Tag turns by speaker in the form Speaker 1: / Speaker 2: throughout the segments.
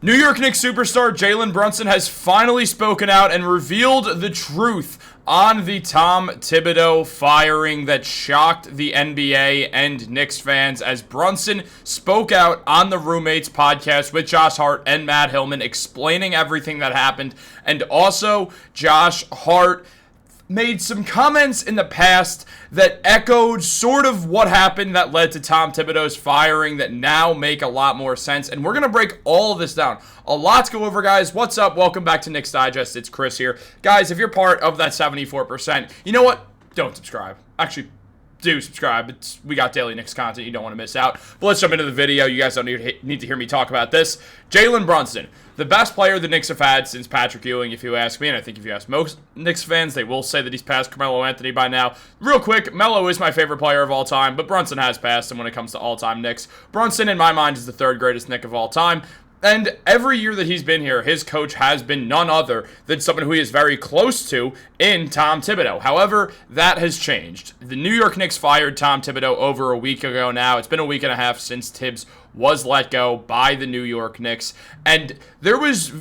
Speaker 1: New York Knicks superstar Jalen Brunson has finally spoken out and revealed the truth on the Tom Thibodeau firing that shocked the NBA and Knicks fans, as Brunson spoke out on the Roommates podcast with Josh Hart and Matt Hillman, explaining everything that happened. And also, Josh Hart made some comments in the past that echoed sort of what happened that led to Tom Thibodeau's firing that now make a lot more sense. And we're going to break all of this down. A lot to go over, guys. What's up? Welcome back to Knicks Digest. It's Chris here. Guys, if you're part of that 74%, you know what? Don't subscribe. Actually, do subscribe. We got daily Knicks content you don't want to miss out. But let's jump into the video. You guys don't need to hear me talk about this. Jalen Brunson, the best player the Knicks have had since Patrick Ewing, if you ask me. And I think if you ask most Knicks fans, they will say that he's passed Carmelo Anthony by now. Real quick, Melo is my favorite player of all time, but Brunson has passed him when it comes to all-time Knicks. Brunson, in my mind, is the third greatest Knick of all time. And every year that he's been here, his coach has been none other than someone who he is very close to in Tom Thibodeau. However, that has changed. The New York Knicks fired Tom Thibodeau over a week ago now. It's been a week and a half since Tibbs was let go by the New York Knicks. And there was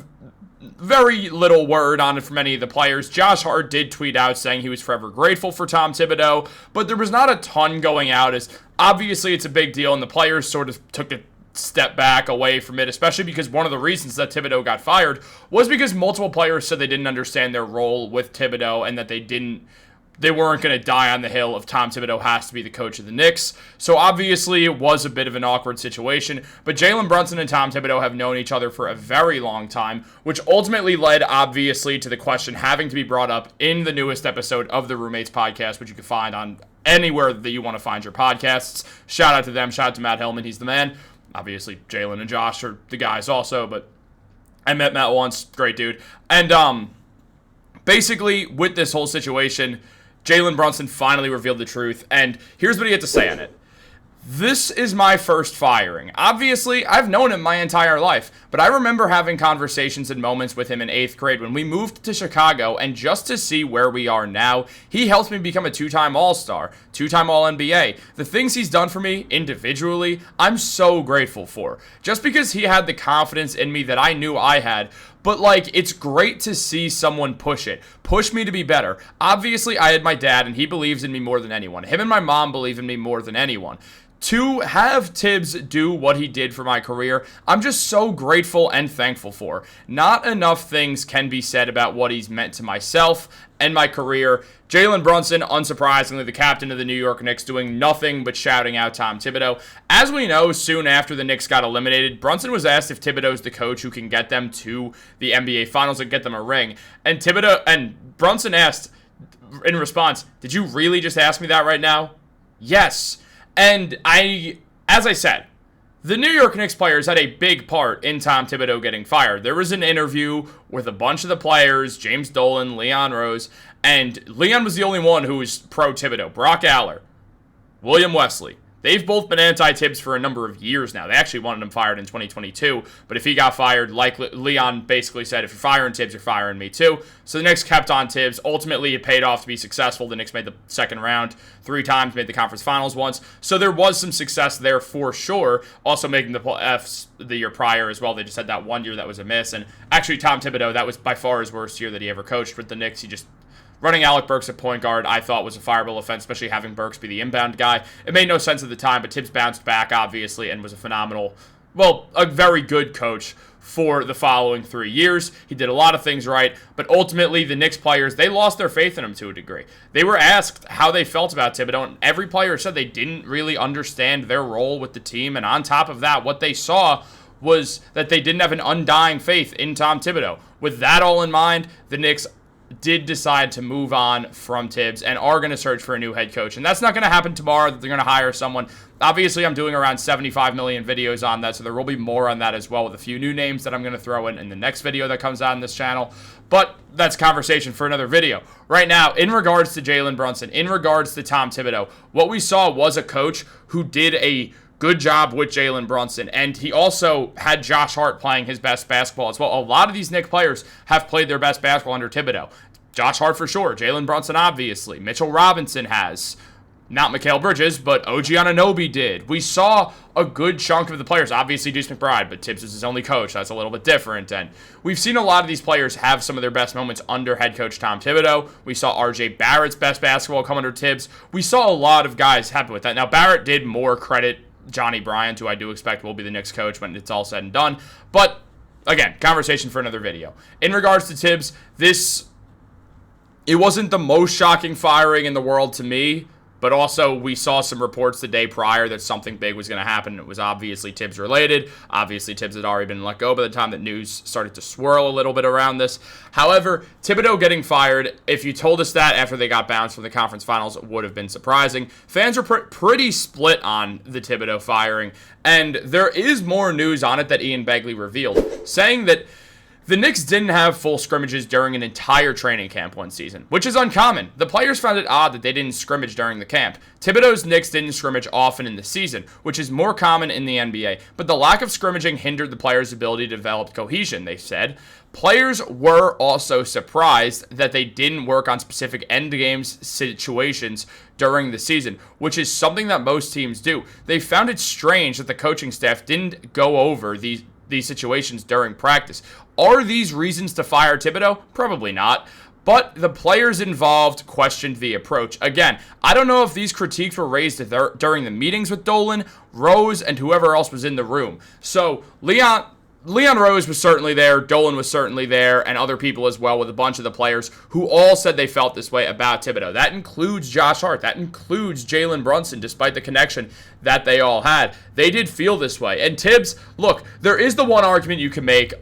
Speaker 1: very little word on it from any of the players. Josh Hart did tweet out saying he was forever grateful for Tom Thibodeau, but there was not a ton going out, as obviously it's a big deal, and the players sort of took it step back away from it, especially because one of the reasons that Thibodeau got fired was because multiple players said they didn't understand their role with Thibodeau and that they weren't going to die on the hill of Tom Thibodeau has to be the coach of the Knicks. So obviously it was a bit of an awkward situation, but Jalen Brunson and Tom Thibodeau have known each other for a very long time, which ultimately led obviously to the question having to be brought up in the newest episode of the Roommates podcast, which you can find on anywhere that you want to find your podcasts. Shout out to them. Shout out to Matt Hillman. He's the man. Obviously, Jalen and Josh are the guys also, but I met Matt once. Great dude. And basically, with this whole situation, Jalen Brunson finally revealed the truth, and here's what he had to say on it. This is my first firing. Obviously, I've known him my entire life, but I remember having conversations and moments with him in 8th grade when we moved to Chicago, and just to see where we are now, he helped me become a 2-time All-Star, 2-time All-NBA. The things he's done for me individually, I'm so grateful for. Just because he had the confidence in me that I knew I had, but, it's great to see someone push me to be better. Obviously, I had my dad, and he believes in me more than anyone. Him and my mom believe in me more than anyone. To have Tibbs do what he did for my career, I'm just so grateful and thankful for. Not enough things can be said about what he's meant to myself and my career. Jalen Brunson, unsurprisingly, the captain of the New York Knicks, doing nothing but shouting out Tom Thibodeau. As we know, soon after the Knicks got eliminated, Brunson was asked if Thibodeau's the coach who can get them to the NBA Finals and get them a ring. And Brunson asked in response, "Did you really just ask me that right now?" Yes. And as I said, the New York Knicks players had a big part in Tom Thibodeau getting fired. There was an interview with a bunch of the players, James Dolan, Leon Rose, and Leon was the only one who was pro-Thibodeau. Brock Aller, William Wesley. They've both been anti-Tibbs for a number of years now. They actually wanted him fired in 2022, but if he got fired, like Leon basically said, if you're firing Tibbs, you're firing me too. So the Knicks kept on Tibbs. Ultimately, it paid off to be successful. The Knicks made the second round 3 times, made the conference finals once. So there was some success there for sure. Also making the Fs the year prior as well. They just had that one year that was a miss. And actually, Tom Thibodeau, that was by far his worst year that he ever coached with the Knicks. He just... Running Alec Burks at point guard, I thought was a fireable offense, especially having Burks be the inbound guy. It made no sense at the time, but Tibbs bounced back, obviously, and was a very good coach for the following 3 years. He did a lot of things right, but ultimately, the Knicks players, they lost their faith in him to a degree. They were asked how they felt about Thibodeau, and every player said they didn't really understand their role with the team, and on top of that, what they saw was that they didn't have an undying faith in Tom Thibodeau. With that all in mind, the Knicks did decide to move on from Tibbs and are going to search for a new head coach. And that's not going to happen tomorrow, that they're going to hire someone. Obviously, I'm doing around 75 million videos on that, so there will be more on that as well with a few new names that I'm going to throw in the next video that comes out on this channel. But that's conversation for another video. Right now, in regards to Jalen Brunson, in regards to Tom Thibodeau, what we saw was a coach who did a good job with Jalen Brunson, and he also had Josh Hart playing his best basketball as well. A lot of these Knicks players have played their best basketball under Thibodeau. Josh Hart for sure, Jalen Brunson obviously, Mitchell Robinson has. not Mikal Bridges, but OG Anunoby did. We saw a good chunk of the players. Obviously, Deuce McBride, but Tibbs was his only coach. That's a little bit different. And we've seen a lot of these players have some of their best moments under head coach Tom Thibodeau. We saw RJ Barrett's best basketball come under Tibbs. We saw a lot of guys happy with that. Now, Barrett did more credit Johnny Bryant, who I do expect will be the Knicks coach when it's all said and done. But, again, conversation for another video. In regards to Tibbs, it wasn't the most shocking firing in the world to me. But also, we saw some reports the day prior that something big was going to happen. It was obviously Tibbs related. Obviously, Tibbs had already been let go by the time that news started to swirl a little bit around this. However, Thibodeau getting fired, if you told us that after they got bounced from the conference finals, it would have been surprising. Fans are pretty split on the Thibodeau firing, and there is more news on it that Ian Begley revealed, saying that the Knicks didn't have full scrimmages during an entire training camp one season, which is uncommon. The players found it odd that they didn't scrimmage during the camp. Thibodeau's Knicks didn't scrimmage often in the season, which is more common in the NBA, but the lack of scrimmaging hindered the players' ability to develop cohesion, they said. Players were also surprised that they didn't work on specific endgames situations during the season, which is something that most teams do. They found it strange that the coaching staff didn't go over these situations during practice. Are these reasons to fire Thibodeau? Probably not. But the players involved questioned the approach. Again, I don't know if these critiques were raised during the meetings with Dolan, Rose, and whoever else was in the room. So Leon Rose was certainly there, Dolan was certainly there, and other people as well with a bunch of the players who all said they felt this way about Thibodeau. That includes Josh Hart. That includes Jalen Brunson, despite the connection that they all had. They did feel this way. And Tibbs, look, there is the one argument you can make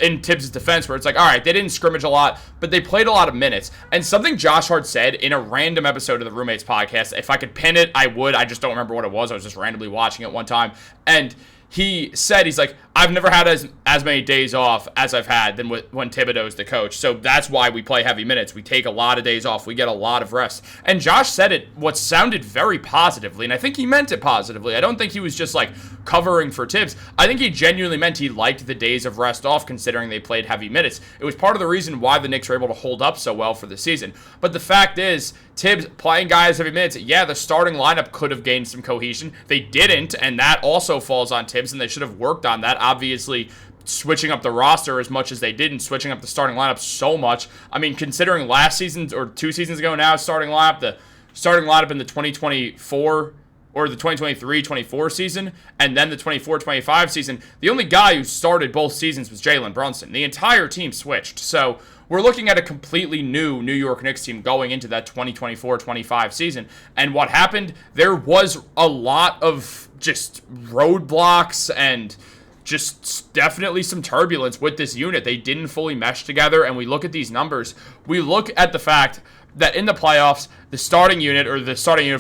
Speaker 1: in Tibbs' defense where it's like, all right, they didn't scrimmage a lot, but they played a lot of minutes. And something Josh Hart said in a random episode of the Roommates podcast, if I could pin it, I would. I just don't remember what it was. I was just randomly watching it one time. And he said, he's like, I've never had as many days off as I've had than when Thibodeau's the coach. So that's why we play heavy minutes. We take a lot of days off. We get a lot of rest. And Josh said it, what sounded very positively, and I think he meant it positively. I don't think he was just like covering for Tibbs. I think he genuinely meant he liked the days of rest off considering they played heavy minutes. It was part of the reason why the Knicks were able to hold up so well for the season. But the fact is, Tibbs playing guys heavy minutes, yeah, the starting lineup could have gained some cohesion. They didn't, and that also falls on Tibbs, and they should have worked on that. Obviously, switching up the roster as much as they didn't, switching up the starting lineup so much. I mean, considering last season, or 2 seasons ago now, the starting lineup in the 2024 or the 2023-24 season, and then the 24-25 season, the only guy who started both seasons was Jalen Brunson. The entire team switched. So we're looking at a completely new New York Knicks team going into that 2024-25 season. And what happened, there was a lot of just roadblocks and just definitely some turbulence with this unit. They didn't fully mesh together, and we look at these numbers. We look at the fact that in the playoffs, the starting unit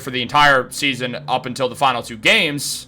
Speaker 1: for the entire season up until the final 3 games,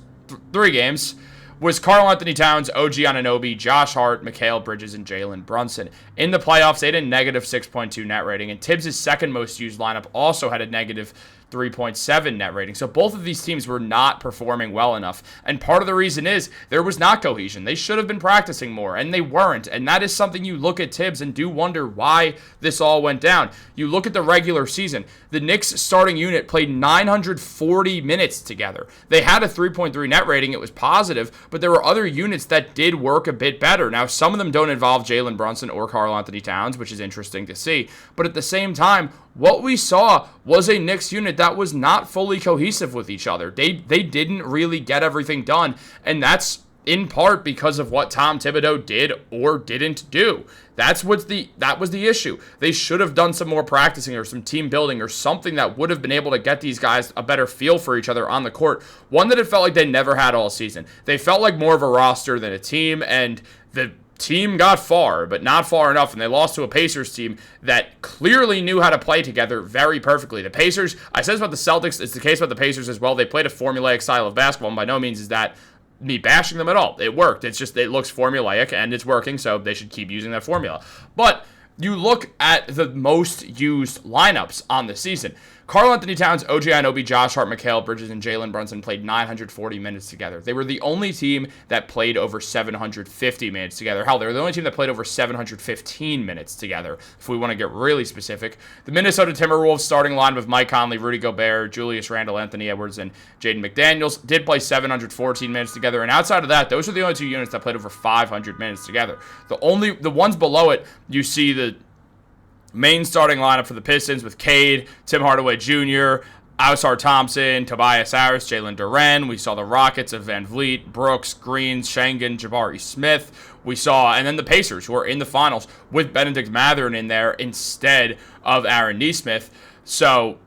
Speaker 1: was Karl-Anthony Towns, OG Anunoby, Josh Hart, Mikal Bridges, and Jalen Brunson. In the playoffs, they had a negative 6.2 net rating, and Tibbs' second most used lineup also had a negative 3.7 net rating. So both of these teams were not performing well enough. And part of the reason is there was not cohesion. They should have been practicing more, and they weren't. And that is something you look at Tibbs and do wonder why this all went down. You look at the regular season. The Knicks starting unit played 940 minutes together. They had a 3.3 net rating. It was positive, but there were other units that did work a bit better. Now, some of them don't involve Jalen Brunson or Karl-Anthony Towns, which is interesting to see. But at the same time, what we saw was a Knicks unit that was not fully cohesive with each other. They didn't really get everything done, and that's in part because of what Tom Thibodeau did or didn't do. That was the issue. They should have done some more practicing or some team building or something that would have been able to get these guys a better feel for each other on the court. One that it felt like they never had all season. They felt like more of a roster than a team, and the team got far, but not far enough, and they lost to a Pacers team that clearly knew how to play together very perfectly. The Pacers, I said this about the Celtics, it's the case about the Pacers as well. They played a formulaic style of basketball, and by no means is that me bashing them at all. It worked. It's just, it looks formulaic, and it's working, so they should keep using that formula. But you look at the most used lineups on the season. Karl-Anthony Towns, OG Anunoby, Josh Hart, Mikal Bridges, and Jalen Brunson played 940 minutes together. They were the only team that played over 750 minutes together. Hell, they were the only team that played over 715 minutes together, if we want to get really specific. The Minnesota Timberwolves starting line with Mike Conley, Rudy Gobert, Julius Randle, Anthony Edwards, and Jaden McDaniels did play 714 minutes together. And outside of that, those are the only two units that played over 500 minutes together. The ones below it, you see the main starting lineup for the Pistons with Cade, Tim Hardaway Jr., Ausar Thompson, Tobias Harris, Jalen Duren. We saw the Rockets of Van Vliet, Brooks, Green, Schengen, Jabari Smith. We saw, and then the Pacers, who are in the finals with Benedict Mathurin in there instead of Aaron Nesmith. So,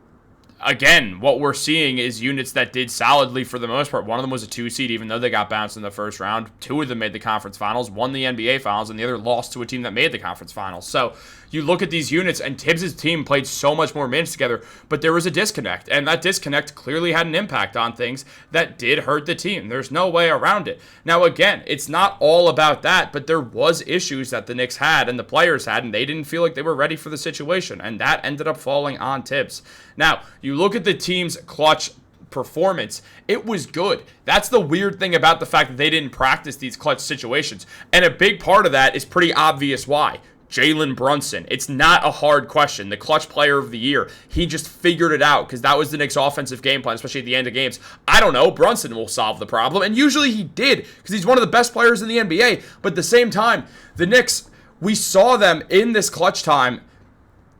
Speaker 1: again, what we're seeing is units that did solidly for the most part. One of them was a 2 seed, even though they got bounced in the first round. 2 of them made the conference finals, won the NBA finals, and the other lost to a team that made the conference finals. So you look at these units, and Tibbs' team played so much more minutes together, but there was a disconnect, and that disconnect clearly had an impact on things that did hurt the team. There's no way around it. Now, again, it's not all about that, but there was issues that the Knicks had and the players had, and they didn't feel like they were ready for the situation, and that ended up falling on Tibbs. Now, you look at the team's clutch performance, it was good. That's the weird thing about the fact that they didn't practice these clutch situations, and a big part of that is pretty obvious why. Jalen Brunson. It's not a hard question. The clutch player of the year. He just figured it out because that was the Knicks' offensive game plan, especially at the end of games. I don't know. Brunson will solve the problem. And usually he did because he's one of the best players in the NBA. But at the same time, the Knicks, we saw them in this clutch time.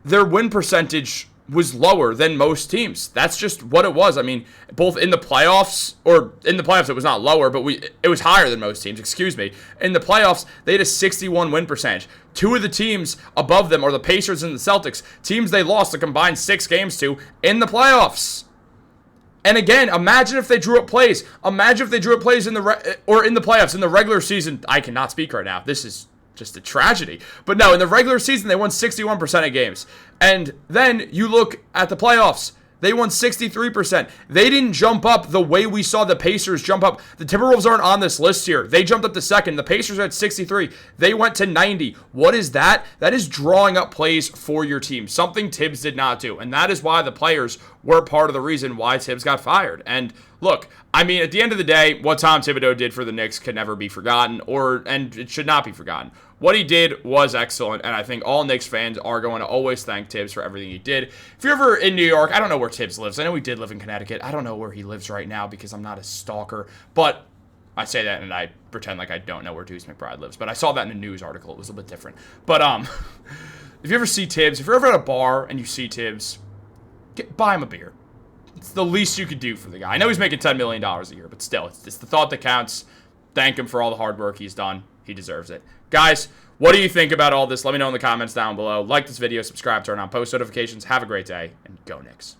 Speaker 1: Their win percentage was lower than most teams. That's just what it was. I mean, both in the playoffs, it was not lower, but it was higher than most teams, excuse me. In the playoffs, they had a 61 win percentage. 2 of the teams above them are the Pacers and the Celtics, teams they lost a combined 6 games to in the playoffs. And again, imagine if they drew up plays. Imagine if they drew up plays in the playoffs. In the regular season, I cannot speak right now. This is just a tragedy. But no, in the regular season, they won 61% of games. And then you look at the playoffs. They won 63%. They didn't jump up the way we saw the Pacers jump up. The Timberwolves aren't on this list here. They jumped up to second. The Pacers are at 63. They went to 90. What is that? That is drawing up plays for your team. Something Tibbs did not do. And that is why the players were part of the reason why Tibbs got fired. And look, I mean, at the end of the day, what Tom Thibodeau did for the Knicks can never be forgotten, and it should not be forgotten. What he did was excellent, and I think all Knicks fans are going to always thank Tibbs for everything he did. If you're ever in New York, I don't know where Tibbs lives. I know he did live in Connecticut. I don't know where he lives right now because I'm not a stalker, but I say that and I pretend like I don't know where Deuce McBride lives, but I saw that in a news article. It was a bit different. But if you ever see Tibbs, if you're ever at a bar and you see Tibbs, buy him a beer. It's the least you could do for the guy. I know he's making $10 million a year, but still, it's the thought that counts. Thank him for all the hard work he's done. He deserves it. Guys, what do you think about all this? Let me know in the comments down below. Like this video, subscribe, turn on post notifications. Have a great day, and go Knicks.